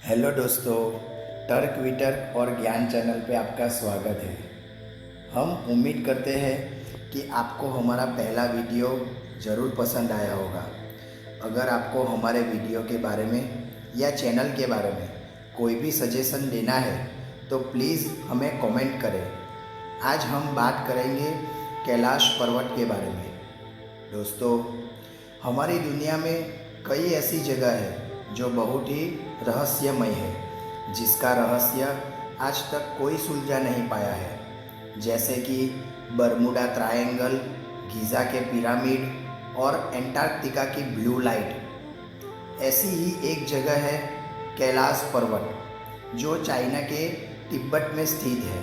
Hello दोस्तों, तर्क वितर्क और ज्ञान चैनल पे आपका स्वागत है। हम उम्मीद करते हैं कि आपको हमारा पहला वीडियो ज़रूर पसंद आया होगा। अगर आपको हमारे वीडियो के बारे में या चैनल के बारे में कोई भी सजेशन देना है तो प्लीज़ हमें कमेंट करें। आज हम बात करेंगे कैलाश पर्वत के बारे में। दोस्तों, हमारी दुनिया में कई ऐसी जगह है जो बहुत ही रहस्यमय है, जिसका रहस्य आज तक कोई सुलझा नहीं पाया है, जैसे कि बरमुडा ट्रायंगल, गीज़ा के पिरामिड और एंटार्क्टिका की ब्लू लाइट। ऐसी ही एक जगह है कैलाश पर्वत, जो चाइना के तिब्बत में स्थित है।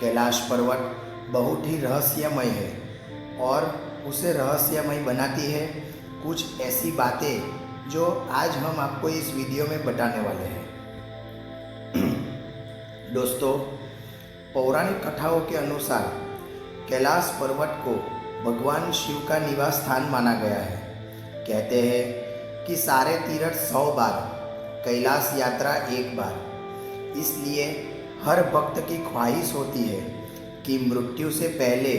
कैलाश पर्वत बहुत ही रहस्यमय है और उसे रहस्यमय बनाती है कुछ ऐसी बातें जो आज हम आपको इस वीडियो में बताने वाले हैं। दोस्तों, पौराणिक कथाओं के अनुसार कैलाश पर्वत को भगवान शिव का निवास स्थान माना गया है। कहते हैं कि सारे तीर्थ 100 बार, कैलाश यात्रा 1 बार। इसलिए हर भक्त की ख्वाहिश होती है कि मृत्यु से पहले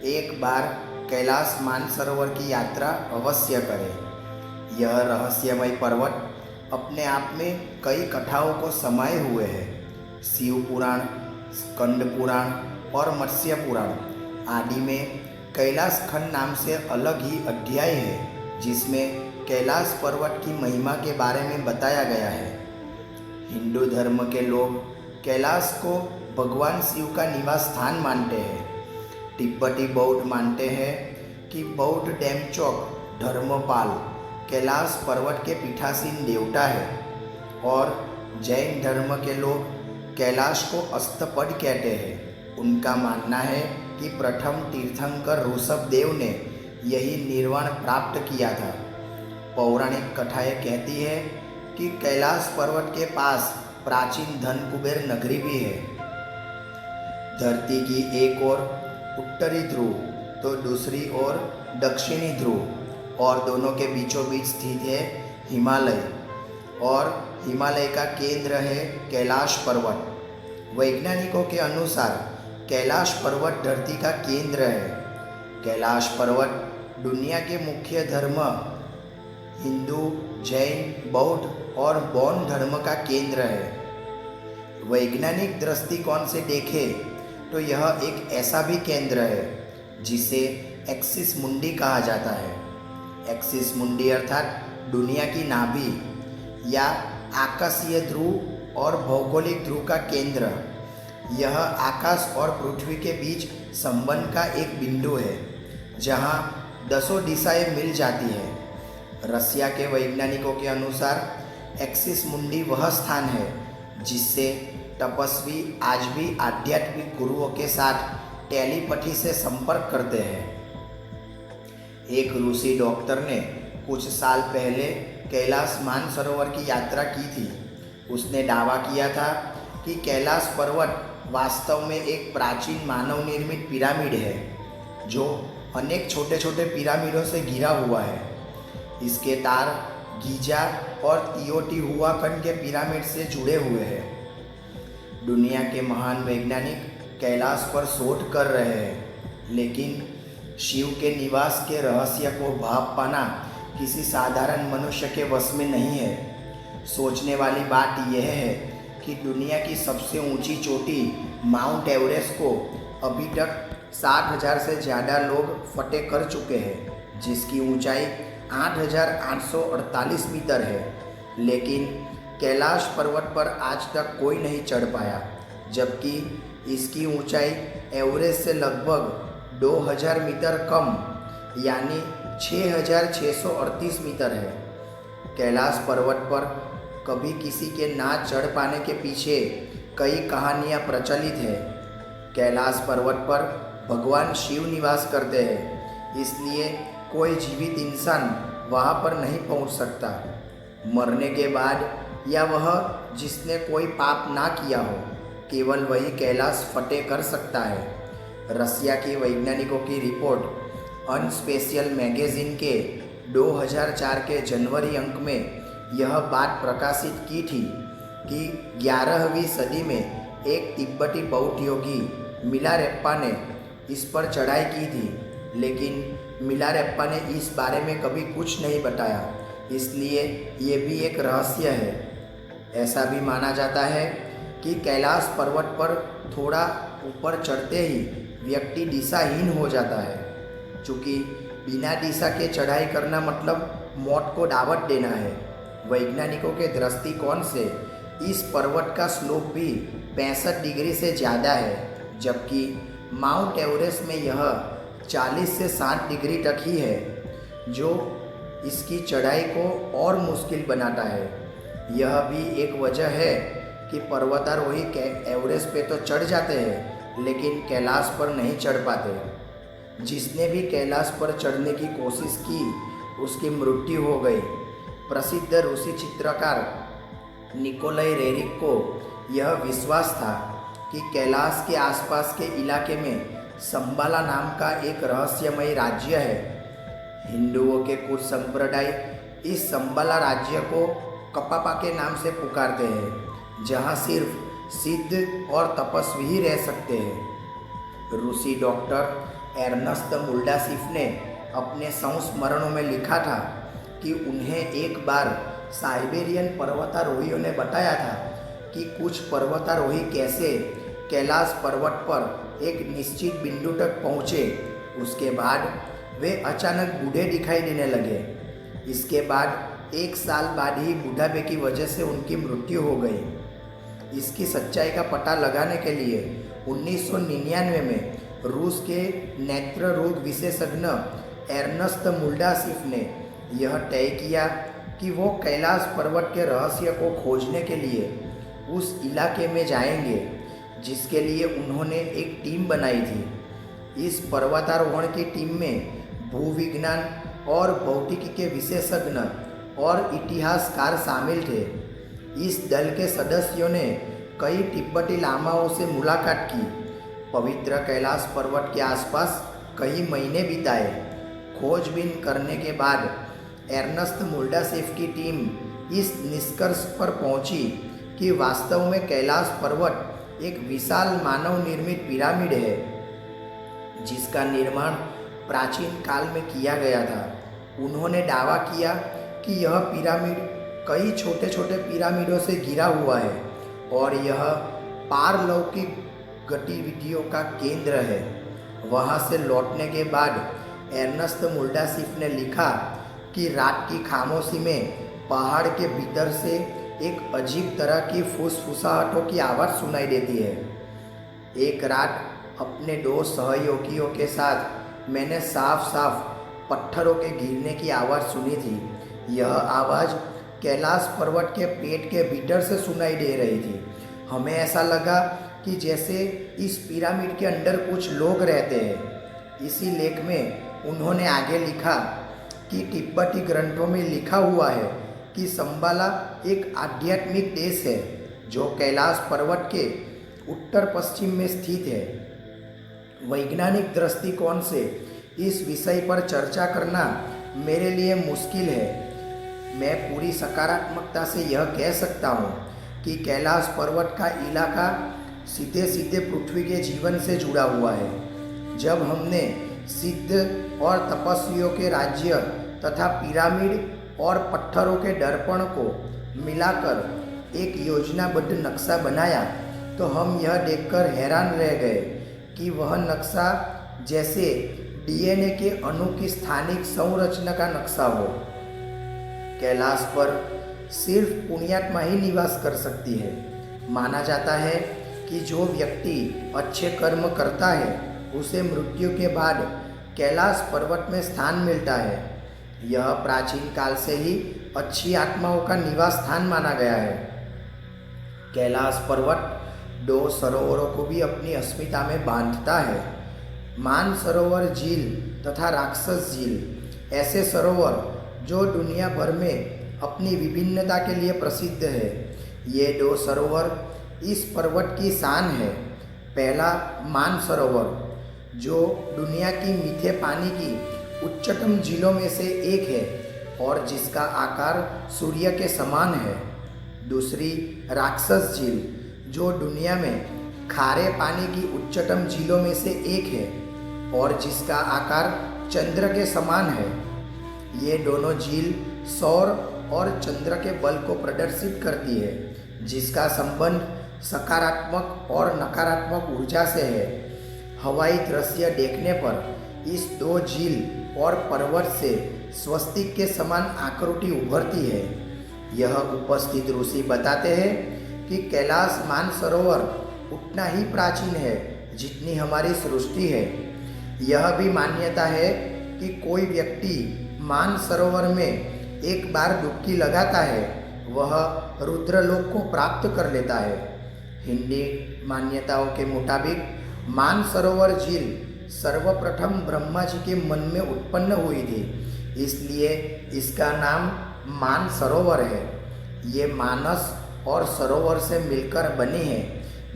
एक बार कैलाश मानसरोवर की यात्रा अवश्य करें। यह रहस्यमय पर्वत अपने आप में कई कथाओं को समाये हुए है। शिव पुराण, स्कंद पुराण और मत्स्य पुराण आदि में कैलाश खंड नाम से अलग ही अध्याय है, जिसमें कैलाश पर्वत की महिमा के बारे में बताया गया है। हिंदू धर्म के लोग कैलाश को भगवान शिव का निवास स्थान मानते हैं। तिब्बती बौद्ध मानते हैं कि बौद्ध डेमचोक धर्मपाल कैलाश पर्वत के पीठासीन देवता है और जैन धर्म के लोग कैलाश को अस्तपद कहते हैं। उनका मानना है कि प्रथम तीर्थंकर ऋषभदेव ने यही निर्वाण प्राप्त किया था। पौराणिक कथाएं कहती है कि कैलाश पर्वत के पास प्राचीन धन कुबेर नगरी भी है। धरती की एक ओर उत्तरी ध्रुव तो दूसरी ओर दक्षिणी ध्रुव और दोनों के बीचों बीच स्थित है हिमालय, और हिमालय का केंद्र है कैलाश पर्वत। वैज्ञानिकों के अनुसार कैलाश पर्वत धरती का केंद्र है। कैलाश पर्वत दुनिया के मुख्य धर्म हिंदू, जैन, बौद्ध और बौद्ध धर्म का केंद्र है। वैज्ञानिक दृष्टिकोण से देखें तो यह एक ऐसा भी केंद्र है जिसे एक्सिस मुंडी कहा जाता है। एक्सिस मुंडी अर्थात दुनिया की नाभि या आकाशीय ध्रुव और भौगोलिक ध्रुव का केंद्र। यह आकाश और पृथ्वी के बीच संबंध का एक बिंदु है, जहां 10 दिशाएं मिल जाती है। रसिया के वैज्ञानिकों के अनुसार एक्सिस मुंडी वह स्थान है जिससे तपस्वी आज भी आध्यात्मिक गुरुओं के साथ टेलीपैथी से संपर्क करते हैं। एक रूसी डॉक्टर ने कुछ साल पहले कैलाश मानसरोवर की यात्रा की थी। उसने दावा किया था कि कैलाश पर्वत वास्तव में एक प्राचीन मानव निर्मित पिरामिड है, जो अनेक छोटे छोटे पिरामिडों से घिरा हुआ है। इसके तार गीजा और तियोटिहुआकन के पिरामिड से जुड़े हुए हैं। दुनिया के महान वैज्ञानिक कैलाश पर शोध कर रहे हैं, लेकिन शिव के निवास के रहस्य को भाप पाना किसी साधारण मनुष्य के वश में नहीं है। सोचने वाली बात यह है कि दुनिया की सबसे ऊंची चोटी माउंट एवरेस्ट को अभी तक 60,000 से ज़्यादा लोग फतेह कर चुके हैं, जिसकी ऊंचाई 8,848 मीटर है। लेकिन कैलाश पर्वत पर आज तक कोई नहीं चढ़ पाया, जबकि इसकी ऊंचाई एवरेस्ट से लगभग 2000 मीटर कम यानी 6,638 मीटर है। कैलाश पर्वत पर कभी किसी के ना चढ़ पाने के पीछे कई कहानियाँ प्रचलित है। कैलाश पर्वत पर भगवान शिव निवास करते हैं, इसलिए कोई जीवित इंसान वहाँ पर नहीं पहुँच सकता। मरने के बाद या वह जिसने कोई पाप ना किया हो, केवल वही कैलाश फतेह कर सकता है। रसिया के वैज्ञानिकों की रिपोर्ट अनस्पेशियल मैगजीन के 2004 के जनवरी अंक में यह बात प्रकाशित की थी कि 11वीं सदी में एक तिब्बती बौद्ध योगी मिलारेप्पा ने इस पर चढ़ाई की थी, लेकिन मिलारेप्पा ने इस बारे में कभी कुछ नहीं बताया, इसलिए ये भी एक रहस्य है। ऐसा भी माना जाता है कि कैलाश पर्वत पर थोड़ा ऊपर चढ़ते ही व्यक्ति दिशाहीन हो जाता है। चूँकि बिना दिशा के चढ़ाई करना मतलब मौत को दावत देना है। वैज्ञानिकों के दृष्टिकोण से इस पर्वत का स्लोप भी 65 डिग्री से ज़्यादा है, जबकि माउंट एवरेस्ट में यह 40 से 60 डिग्री तक ही है, जो इसकी चढ़ाई को और मुश्किल बनाता है। यह भी एक वजह है कि पर्वतारोही एवरेस्ट पे तो चढ़ जाते हैं, लेकिन कैलाश पर नहीं चढ़ पाते। जिसने भी कैलाश पर चढ़ने की कोशिश की, उसकी मृत्यु हो गई। प्रसिद्ध रूसी चित्रकार निकोलाई रेरिक को यह विश्वास था कि कैलाश के आसपास के इलाके में संबाला नाम का एक रहस्यमय राज्य है। हिंदुओं के कुछ संप्रदाय इस संबाला राज्य को कपापा के नाम से पुकारते हैं, जहाँ सिर्फ सिद्ध और तपस्वी ही रह सकते हैं। रूसी डॉक्टर एर्नस्ट मुल्डासिफ ने अपने संस्मरणों में लिखा था कि उन्हें एक बार साइबेरियन पर्वतारोहियों ने बताया था कि कुछ पर्वतारोही कैसे कैलाश पर्वत पर एक निश्चित बिंदु तक पहुँचे, उसके बाद वे अचानक बूढ़े दिखाई देने लगे। इसके बाद 1 साल बाद ही बुढ़ापे की वजह से उनकी मृत्यु हो गई। इसकी सच्चाई का पता लगाने के लिए 1999 में रूस के नेत्र रोग विशेषज्ञ एर्नस्ट मुल्डासिफ ने यह तय किया कि वो कैलाश पर्वत के रहस्य को खोजने के लिए उस इलाके में जाएंगे, जिसके लिए उन्होंने एक टीम बनाई थी। इस पर्वतारोहण की टीम में भूविज्ञान और भौतिकी के विशेषज्ञ और इतिहासकार शामिल थे। इस दल के सदस्यों ने कई तिब्बती लामाओं से मुलाकात की, पवित्र कैलाश पर्वत के आसपास कई महीने बिताए। खोजबीन करने के बाद एर्नस्ट मुल्डासिफ की टीम इस निष्कर्ष पर पहुंची कि वास्तव में कैलाश पर्वत एक विशाल मानव निर्मित पिरामिड है, जिसका निर्माण प्राचीन काल में किया गया था। उन्होंने दावा किया कि यह पिरामिड कई छोटे छोटे पिरामिडों से घिरा हुआ है और यह पारलौकिक गतिविधियों का केंद्र है। वहां से लौटने के बाद एर्नस्ट मुल्डासिफ ने लिखा कि रात की खामोशी में पहाड़ के भीतर से एक अजीब तरह की फुसफुसाहटों की आवाज़ सुनाई देती है। एक रात अपने 2 सहयोगियों के साथ मैंने साफ साफ पत्थरों के गिरने की आवाज़ सुनी थी। यह आवाज़ कैलाश पर्वत के पेट के भीतर से सुनाई दे रही थी। हमें ऐसा लगा कि जैसे इस पिरामिड के अंदर कुछ लोग रहते हैं। इसी लेख में उन्होंने आगे लिखा कि तिब्बती ग्रंथों में लिखा हुआ है कि संबाला एक आध्यात्मिक देश है जो कैलाश पर्वत के उत्तर पश्चिम में स्थित है। वैज्ञानिक दृष्टिकोण से इस विषय पर चर्चा करना मेरे लिए मुश्किल है। मैं पूरी सकारात्मकता से यह कह सकता हूँ कि कैलाश पर्वत का इलाका सीधे सीधे पृथ्वी के जीवन से जुड़ा हुआ है। जब हमने सिद्ध और तपस्वियों के राज्य तथा पिरामिड और पत्थरों के दर्पण को मिलाकर एक योजनाबद्ध नक्शा बनाया, तो हम यह देखकर हैरान रह गए कि वह नक्शा जैसे डीएनए के अणु की स्थानिक संरचना का नक्शा हो। कैलाश पर सिर्फ पुण्यात्मा ही निवास कर सकती है। माना जाता है कि जो व्यक्ति अच्छे कर्म करता है उसे मृत्यु के बाद कैलाश पर्वत में स्थान मिलता है। यह प्राचीन काल से ही अच्छी आत्माओं का निवास स्थान माना गया है। कैलाश पर्वत 2 सरोवरों को भी अपनी अस्मिता में बांधता है, मानसरोवर झील तथा राक्षस झील। ऐसे सरोवर जो दुनिया भर में अपनी विभिन्नता के लिए प्रसिद्ध है। ये 2 सरोवर इस पर्वत की शान है। पहला मानसरोवर, जो दुनिया की मीठे पानी की उच्चतम झीलों में से एक है। और जिसका आकार सूर्य के समान है। दूसरी राक्षस झील, जो दुनिया में खारे पानी की उच्चतम झीलों में से एक है और जिसका आकार चंद्र के समान है। ये दोनों झील सौर और चंद्र के बल को प्रदर्शित करती है, जिसका संबंध सकारात्मक और नकारात्मक ऊर्जा से है। हवाई दृश्य देखने पर इस दो झील और पर्वत से स्वस्तिक के समान आकृति उभरती है। यह उपस्थित ऋषि बताते हैं कि कैलाश मानसरोवर उतना ही प्राचीन है जितनी हमारी सृष्टि है। यह भी मान्यता है कि कोई व्यक्ति मानसरोवर में एक बार डुबकी लगाता है, वह रुद्रलोक को प्राप्त कर लेता है। हिंदी मान्यताओं के मुताबिक मानसरोवर झील सर्वप्रथम ब्रह्मा जी के मन में उत्पन्न हुई थी, इसलिए इसका नाम मानसरोवर है। ये मानस और सरोवर से मिलकर बनी है,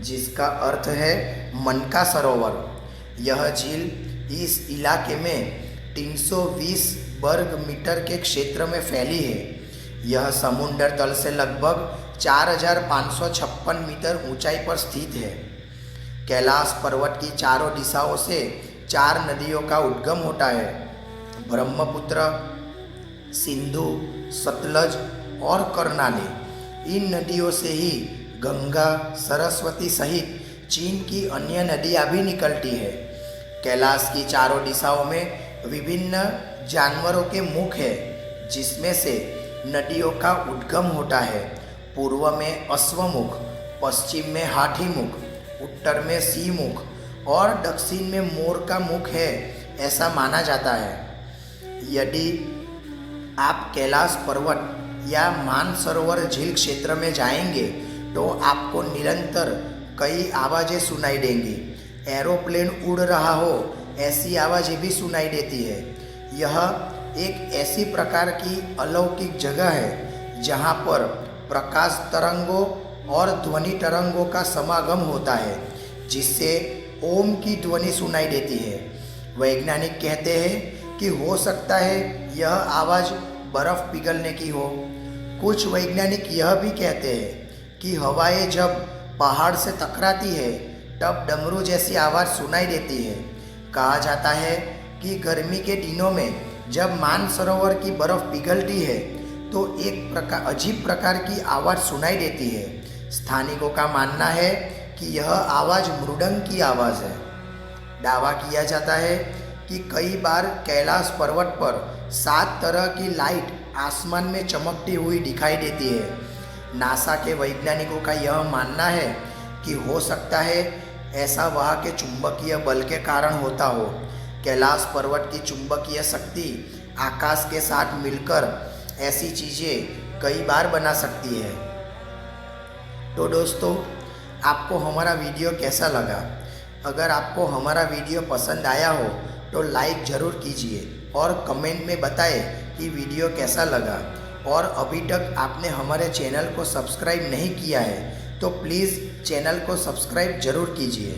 जिसका अर्थ है मन का सरोवर। यह झील इस इलाके में 320 वर्ग मीटर के क्षेत्र में फैली है। यह समुद्र तल से लगभग 4556 मीटर ऊंचाई पर स्थित है। कैलाश पर्वत की चारों दिशाओं से 4 नदियों का उद्गम होता है, ब्रह्मपुत्र, सिंधु, सतलज और कर्णाली। इन नदियों से ही गंगा, सरस्वती सहित चीन की अन्य नदियाँ भी निकलती है। कैलाश की चारों दिशाओं में विभिन्न जानवरों के मुख है, जिसमें से नदियों का उद्गम होता है। पूर्व में अश्वमुख, पश्चिम में हाथी मुख, उत्तर में सिंह मुख और दक्षिण में मोर का मुख है, ऐसा माना जाता है। यदि आप कैलाश पर्वत या मानसरोवर झील क्षेत्र में जाएंगे तो आपको निरंतर कई आवाज़ें सुनाई देंगी। एरोप्लेन उड़ रहा हो ऐसी आवाज़ें भी सुनाई देती है। यह एक ऐसी प्रकार की अलौकिक जगह है जहाँ पर प्रकाश तरंगों और ध्वनि तरंगों का समागम होता है, जिससे ओम की ध्वनि सुनाई देती है। वैज्ञानिक कहते हैं कि हो सकता है यह आवाज़ बर्फ़ पिघलने की हो। कुछ वैज्ञानिक यह भी कहते हैं कि हवाएं जब पहाड़ से टकराती है तब डमरू जैसी आवाज़ सुनाई देती है। कहा जाता है कि गर्मी के दिनों में जब मानसरोवर की बर्फ़ पिघलती है तो एक अजीब प्रकार की आवाज़ सुनाई देती है। स्थानिकों का मानना है कि यह आवाज़ मृदंग की आवाज़ है। दावा किया जाता है कि कई बार कैलाश पर्वत पर 7 तरह की लाइट आसमान में चमकती हुई दिखाई देती है। नासा के वैज्ञानिकों का यह मानना है कि हो सकता है ऐसा वहाँ के चुंबकीय बल के कारण होता हो। कैलाश पर्वत की चुंबकीय शक्ति आकाश के साथ मिलकर ऐसी चीज़ें कई बार बना सकती है। तो दोस्तों, आपको हमारा वीडियो कैसा लगा? अगर आपको हमारा वीडियो पसंद आया हो तो लाइक ज़रूर कीजिए और कमेंट में बताएं कि वीडियो कैसा लगा। और अभी तक आपने हमारे चैनल को सब्सक्राइब नहीं किया है तो प्लीज़ चैनल को सब्सक्राइब ज़रूर कीजिए।